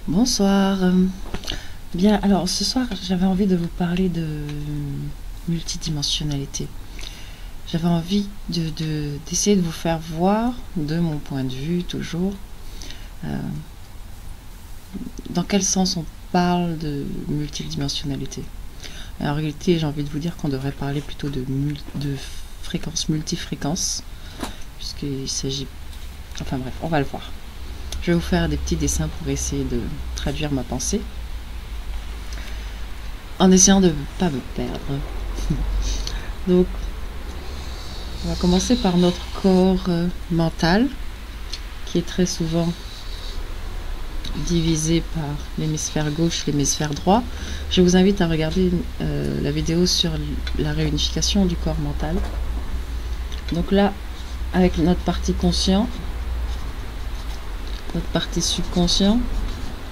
Bonsoir. Bien, alors ce soir, j'avais envie de vous parler de multidimensionnalité. J'avais envie d'essayer de vous faire voir, de mon point de vue toujours, dans quel sens on parle de multidimensionnalité. Et en réalité, j'ai envie de vous dire qu'on devrait parler plutôt de fréquence, multifréquence, puisqu'il s'agit... Enfin bref, on va le voir. Je vais vous faire des petits dessins pour essayer de traduire ma pensée, en essayant de ne pas me perdre. Donc, on va commencer par notre corps mental, qui est très souvent divisé par l'hémisphère gauche et l'hémisphère droit. Je vous invite à regarder la vidéo sur la réunification du corps mental. Donc là, avec notre partie conscient, notre partie subconscient,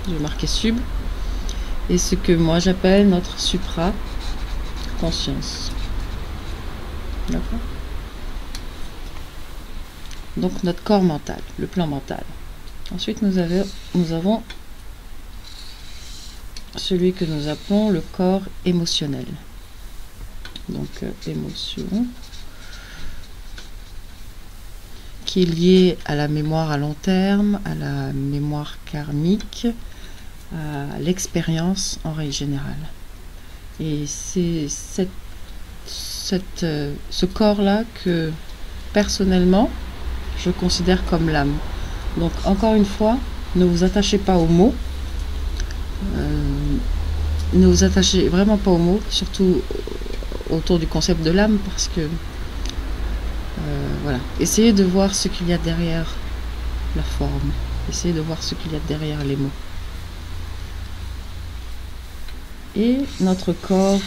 je vais marquer sub, et ce que moi j'appelle notre supra-conscience. D'accord? Donc notre corps mental, le plan mental. Ensuite nous avons celui que nous appelons le corps émotionnel. Donc émotion, qui est lié à la mémoire à long terme, à la mémoire karmique, à l'expérience en règle générale. Et c'est ce corps-là que personnellement je considère comme l'âme. Donc encore une fois, ne vous attachez pas aux mots, ne vous attachez vraiment pas aux mots, surtout autour du concept de l'âme, parce que voilà, essayez de voir ce qu'il y a derrière la forme, essayez de voir ce qu'il y a derrière les mots. Et notre corps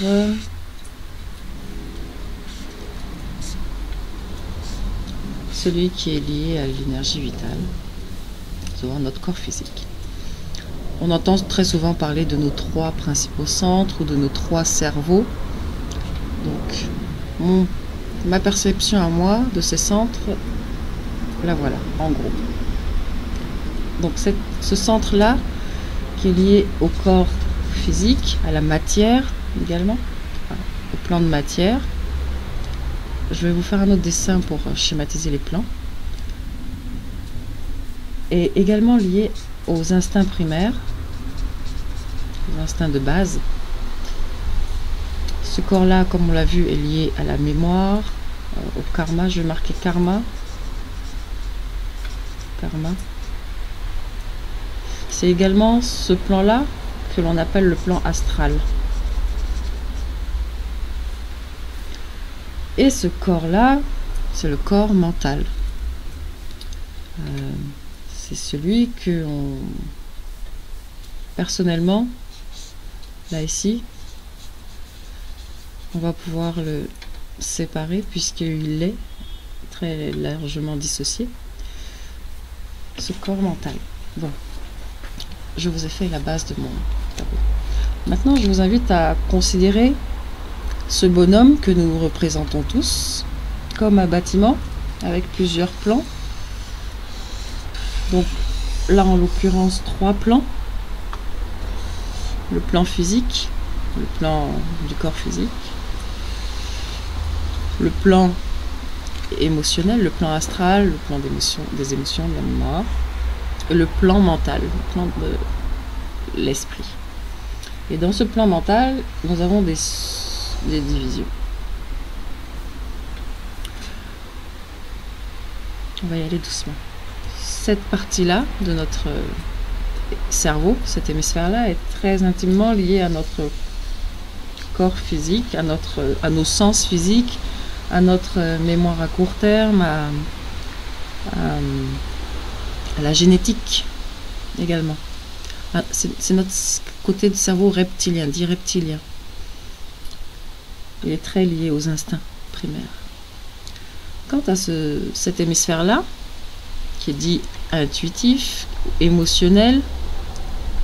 celui qui est lié à l'énergie vitale, souvent notre corps physique. On entend très souvent parler de nos 3 principaux centres ou de nos 3 cerveaux. Donc, ma perception à moi de ces centres, la voilà, en gros. Donc, ce centre-là, qui est lié au corps physique, à la matière également, au plan de matière. Je vais vous faire un autre dessin pour schématiser les plans. Et également lié aux instincts primaires, aux instincts de base. Ce corps-là, comme on l'a vu, est lié à la mémoire, au karma. Je vais marquer karma. Karma. C'est également ce plan-là que l'on appelle le plan astral. Et ce corps-là, c'est le corps mental. C'est celui que personnellement, là ici, on va pouvoir le séparer puisqu'il est très largement dissocié. Ce corps mental. Bon, je vous ai fait la base de mon tableau. Maintenant, je vous invite à considérer ce bonhomme que nous représentons tous comme un bâtiment avec plusieurs plans. Donc là, en l'occurrence, 3 plans. Le plan physique, le plan du corps physique, le plan émotionnel, le plan astral, le plan des émotions, de la mémoire, et le plan mental, le plan de l'esprit. Et dans ce plan mental, nous avons des divisions. On va y aller doucement. Cette partie-là de notre cerveau, cet hémisphère-là, est très intimement lié à notre corps physique, à nos sens physiques, à notre mémoire à court terme, à la génétique également. C'est notre côté de cerveau reptilien, dit reptilien. Il est très lié aux instincts primaires. Quant à cet hémisphère-là, qui est dit intuitif, émotionnel,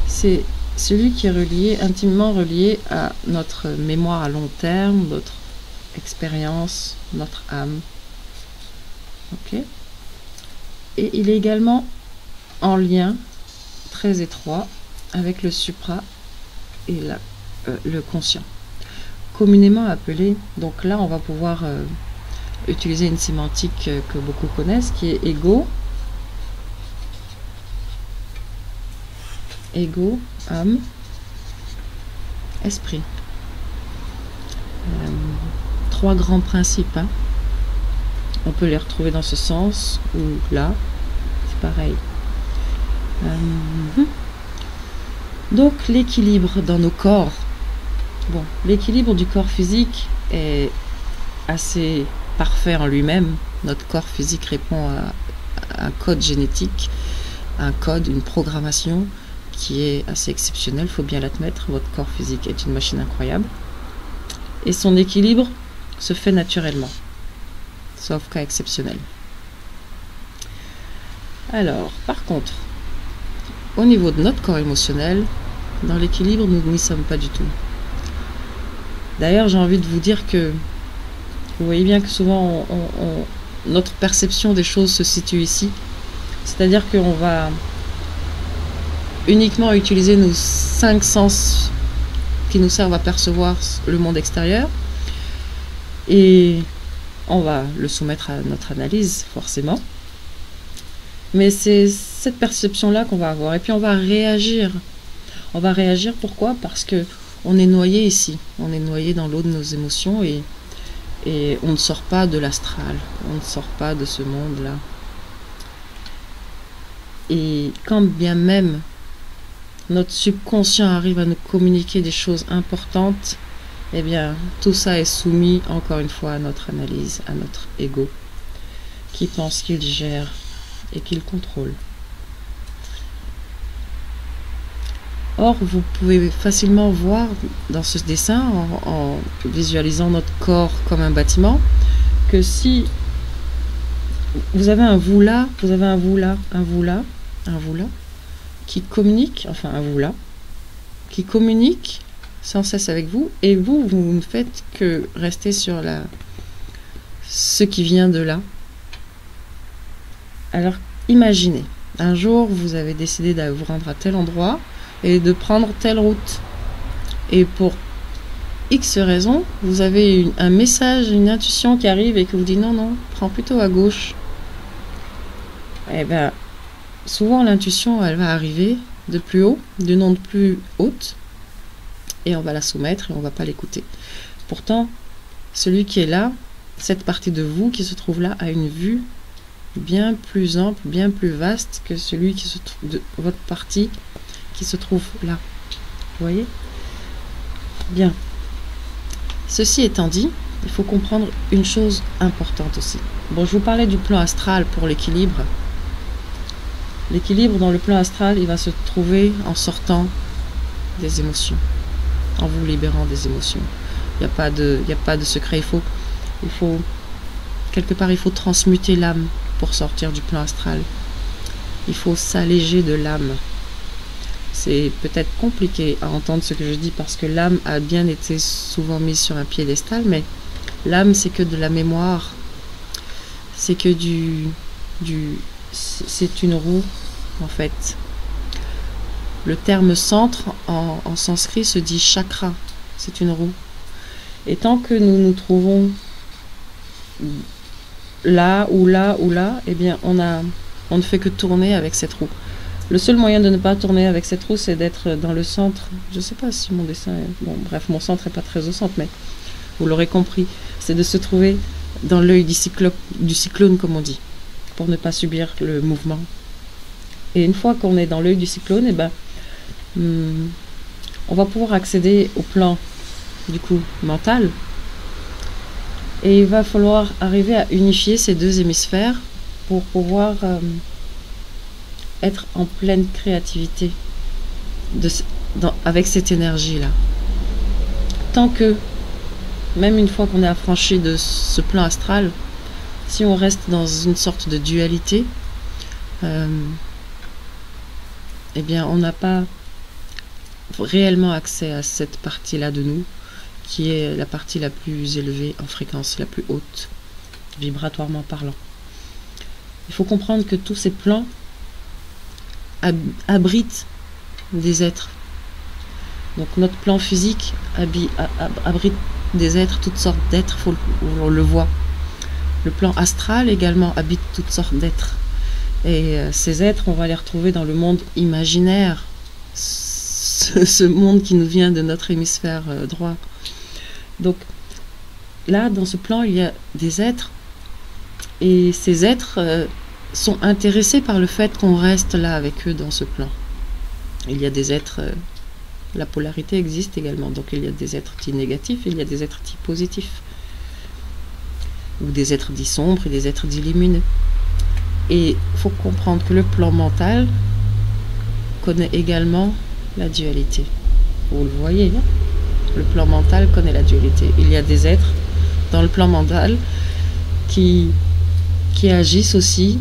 c'est celui qui est intimement relié à notre mémoire à long terme, notre expérience, notre âme. Ok? Et il est également en lien très étroit avec le supra et le conscient. Communément appelé, donc là on va pouvoir utiliser une sémantique que beaucoup connaissent, qui est ego, âme, esprit. Trois grands principes, hein. On peut les retrouver dans ce sens ou là, c'est pareil. Donc l'équilibre dans nos corps. Bon, l'équilibre du corps physique est assez parfait en lui-même. Notre corps physique répond à un code génétique, un code, une programmation qui est assez exceptionnelle, il faut bien l'admettre. Votre corps physique est une machine incroyable. Et son équilibre se fait naturellement, sauf cas exceptionnel. Alors, par contre, au niveau de notre corps émotionnel, dans l'équilibre, nous n'y sommes pas du tout. D'ailleurs, j'ai envie de vous dire que vous voyez bien que souvent, notre perception des choses se situe ici. C'est-à-dire qu'on va uniquement utiliser nos 5 sens qui nous servent à percevoir le monde extérieur. Et on va le soumettre à notre analyse, forcément. Mais c'est cette perception-là qu'on va avoir. Et puis on va réagir. On va réagir, pourquoi? Parce que on est noyé ici. On est noyé dans l'eau de nos émotions et on ne sort pas de l'astral. On ne sort pas de ce monde-là. Et quand bien même notre subconscient arrive à nous communiquer des choses importantes, eh bien, tout ça est soumis, encore une fois, à notre analyse, à notre ego, qui pense qu'il gère et qu'il contrôle. Or, vous pouvez facilement voir dans ce dessin, en visualisant notre corps comme un bâtiment, que si vous avez un vous là, vous avez un vous là, un vous là, un vous là, qui communique, enfin un vous là, qui communique sans cesse avec vous, et vous ne faites que rester sur ce qui vient de là. Alors, imaginez, un jour, vous avez décidé de vous rendre à tel endroit et de prendre telle route. Et pour X raisons, vous avez un message, une intuition qui arrive et que vous dit non, non, prends plutôt à gauche. Eh bien, souvent l'intuition, elle va arriver de plus haut, d'une onde plus haute, et on va la soumettre et on ne va pas l'écouter. Pourtant, celui qui est là, cette partie de vous qui se trouve là, a une vue bien plus ample, bien plus vaste que celui qui se trouve de votre partie qui se trouve là. Vous voyez? Bien. Ceci étant dit, il faut comprendre une chose importante aussi. Bon, je vous parlais du plan astral pour l'équilibre. L'équilibre dans le plan astral, il va se trouver en sortant des émotions, en vous libérant des émotions. Il n'y a pas de secret. Il faut quelque part, il faut transmuter l'âme pour sortir du plan astral. Il faut s'alléger de l'âme. C'est peut-être compliqué à entendre ce que je dis parce que l'âme a bien été souvent mise sur un piédestal, mais l'âme, c'est que de la mémoire. C'est que c'est une roue, en fait. Le terme centre, en sanskrit, se dit chakra. C'est une roue. Et tant que nous nous trouvons là ou là ou là, eh bien, on ne fait que tourner avec cette roue. Le seul moyen de ne pas tourner avec cette roue, c'est d'être dans le centre. Je ne sais pas si mon dessin est... Bon, bref, mon centre n'est pas très au centre, mais vous l'aurez compris. C'est de se trouver dans l'œil du cyclone, comme on dit, pour ne pas subir le mouvement. Et une fois qu'on est dans l'œil du cyclone, eh ben, on va pouvoir accéder au plan, du coup, mental. Et il va falloir arriver à unifier ces deux hémisphères pour pouvoir... être en pleine créativité avec cette énergie-là. Tant que, même une fois qu'on est affranchi de ce plan astral, si on reste dans une sorte de dualité, eh bien, on n'a pas réellement accès à cette partie-là de nous, qui est la partie la plus élevée en fréquence, la plus haute, vibratoirement parlant. Il faut comprendre que tous ces plans abrite des êtres. Donc notre plan physique abrite des êtres, toutes sortes d'êtres, on le voit. Le plan astral également habite toutes sortes d'êtres. Et ces êtres, on va les retrouver dans le monde imaginaire, ce monde qui nous vient de notre hémisphère droit. Donc là, dans ce plan, il y a des êtres, et ces êtres sont intéressés par le fait qu'on reste là avec eux dans ce plan. Il y a des êtres, la polarité existe également, donc il y a des êtres dits négatifs, et il y a des êtres dits positifs, ou des êtres dits sombres et des êtres dits lumineux. Et il faut comprendre que le plan mental connaît également la dualité. Vous le voyez, hein? Le plan mental connaît la dualité. Il y a des êtres dans le plan mental qui agissent aussi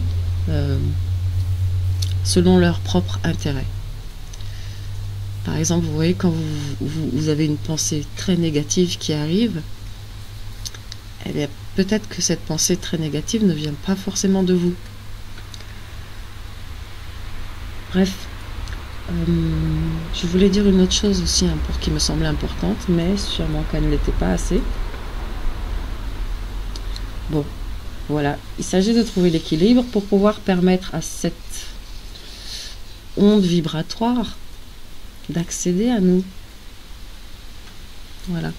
selon leur propre intérêt. Par exemple, vous voyez, quand vous avez une pensée très négative qui arrive, eh bien, peut-être que cette pensée très négative ne vient pas forcément de vous. Bref, je voulais dire une autre chose aussi qui me semblait importante, mais sûrement qu'elle ne l'était pas assez. Bon, voilà. Il s'agit de trouver l'équilibre pour pouvoir permettre à cette onde vibratoire d'accéder à nous. Voilà.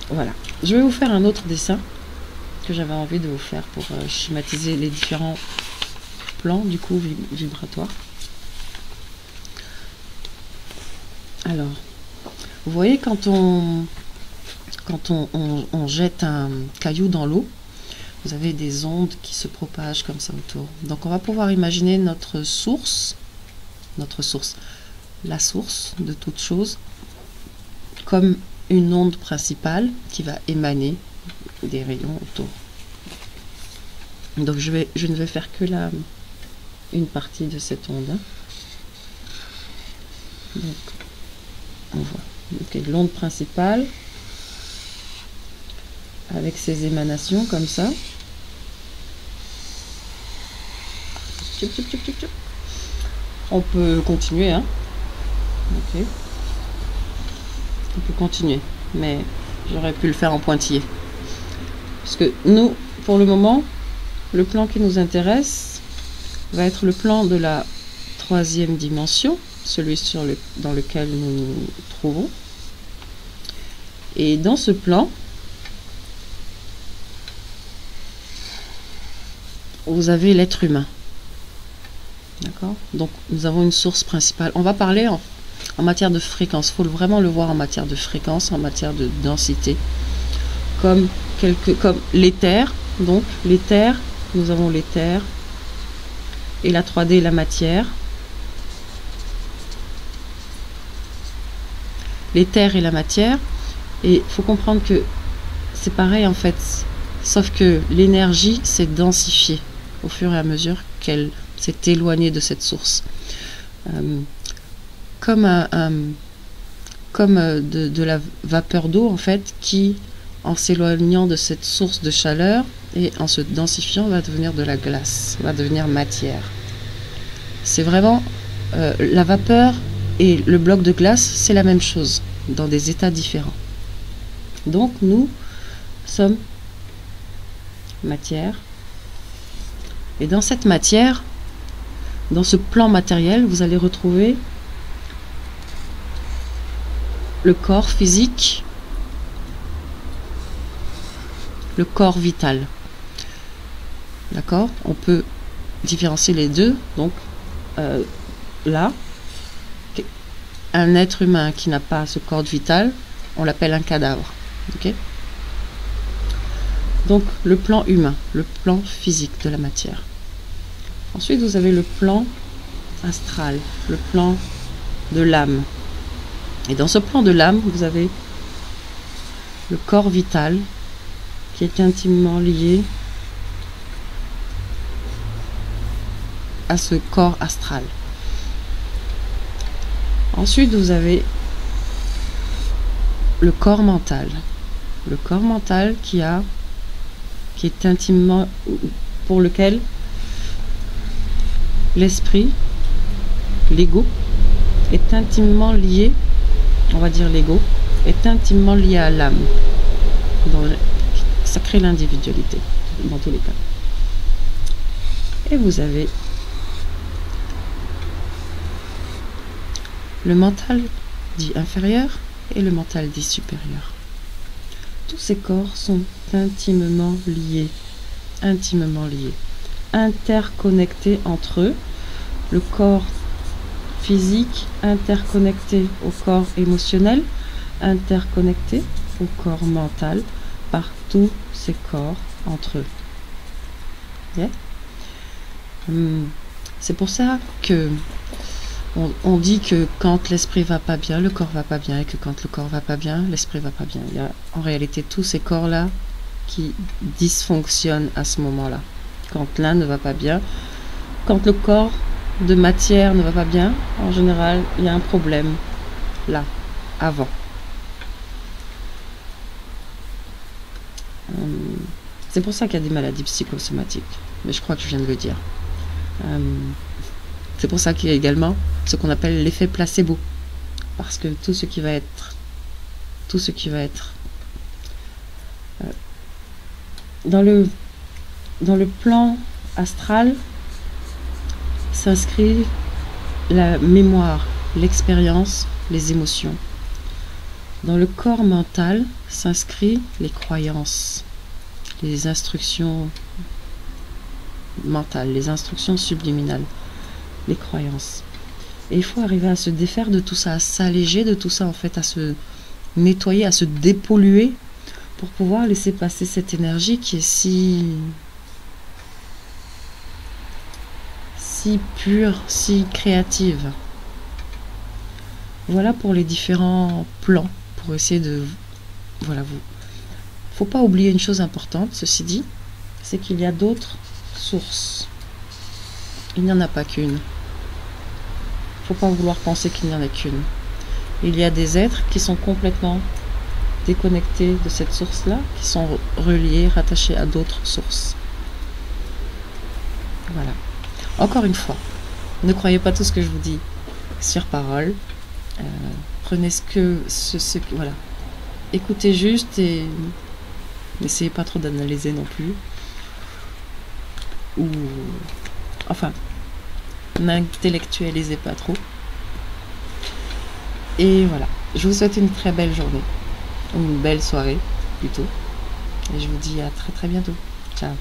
Voilà. Je vais vous faire un autre dessin que j'avais envie de vous faire pour schématiser les différents plans du coup vibratoires. Alors, vous voyez, quand on jette un caillou dans l'eau, vous avez des ondes qui se propagent comme ça autour. Donc on va pouvoir imaginer notre source, la source de toute chose, comme une onde principale qui va émaner des rayons autour. Donc je ne vais faire que une partie de cette onde. Donc on voit l'onde principale avec ses émanations comme ça. On peut continuer, hein. Ok. On peut continuer, mais j'aurais pu le faire en pointillé. Parce que nous, pour le moment, le plan qui nous intéresse va être le plan de la 3e dimension, celui dans lequel nous nous trouvons. Et dans ce plan, vous avez l'être humain. D'accord? Donc nous avons une source principale. On va parler en matière de fréquence. Il faut vraiment le voir en matière de fréquence, en matière de densité. Comme l'éther. Donc l'éther, nous avons l'éther et la 3D, la matière. L'éther et la matière. Et il faut comprendre que c'est pareil en fait. Sauf que l'énergie s'est densifiée au fur et à mesure qu'elle s'est éloignée de cette source. Comme de la vapeur d'eau en fait, qui en s'éloignant de cette source de chaleur et en se densifiant va devenir de la glace, va devenir matière. C'est vraiment la vapeur et le bloc de glace, c'est la même chose dans des états différents. Donc nous sommes matière, et dans cette matière, dans ce plan matériel, vous allez retrouver le corps physique, le corps vital. D'accord? On peut différencier les deux. Donc là, un être humain qui n'a pas ce corps vital, on l'appelle un cadavre. Ok? Donc le plan humain, le plan physique de la matière. Ensuite, vous avez le plan astral, le plan de l'âme. Et dans ce plan de l'âme, vous avez le corps vital qui est intimement lié à ce corps astral. Ensuite, vous avez le corps mental. Le corps mental qui est intimement, pour lequel l'esprit, l'ego, est intimement lié, on va dire l'ego, est intimement lié à l'âme. Ça crée l'individualité, dans tous les cas. Et vous avez le mental dit inférieur et le mental dit supérieur. Tous ces corps sont intimement liés, interconnectés entre eux. Le corps physique interconnecté au corps émotionnel, interconnecté au corps mental, par tous ces corps entre eux. Yeah. C'est pour ça que on dit que quand l'esprit va pas bien, le corps va pas bien, et que quand le corps va pas bien, l'esprit va pas bien. Il y a en réalité tous ces corps-là qui dysfonctionnent à ce moment-là. Quand l'un ne va pas bien, quand le corps de matière ne va pas bien, en général, il y a un problème là, avant. C'est pour ça qu'il y a des maladies psychosomatiques, mais je crois que je viens de le dire. C'est pour ça qu'il y a également ce qu'on appelle l'effet placebo, parce que tout ce qui va être dans le plan astral s'inscrit la mémoire, l'expérience, les émotions. Dans le corps mental s'inscrit les croyances, les instructions mentales, les instructions subliminales, les croyances. Et il faut arriver à se défaire de tout ça, à s'alléger de tout ça, en fait, à se nettoyer, à se dépolluer pour pouvoir laisser passer cette énergie qui est si pure, si créative. Voilà pour les différents plans, pour essayer de... Voilà, faut pas oublier une chose importante, ceci dit, c'est qu'il y a d'autres sources. Il n'y en a pas qu'une. Faut pas vouloir penser qu'il n'y en a qu'une. Il y a des êtres qui sont complètement déconnectés de cette source-là, qui sont reliés, rattachés à d'autres sources. Voilà. Encore une fois, ne croyez pas tout ce que je vous dis sur parole. Prenez voilà. Écoutez juste et n'essayez pas trop d'analyser non plus. Ou enfin, n'intellectualisez pas trop. Et voilà. Je vous souhaite une très belle journée. Ou une belle soirée plutôt. Et je vous dis à très très bientôt. Ciao.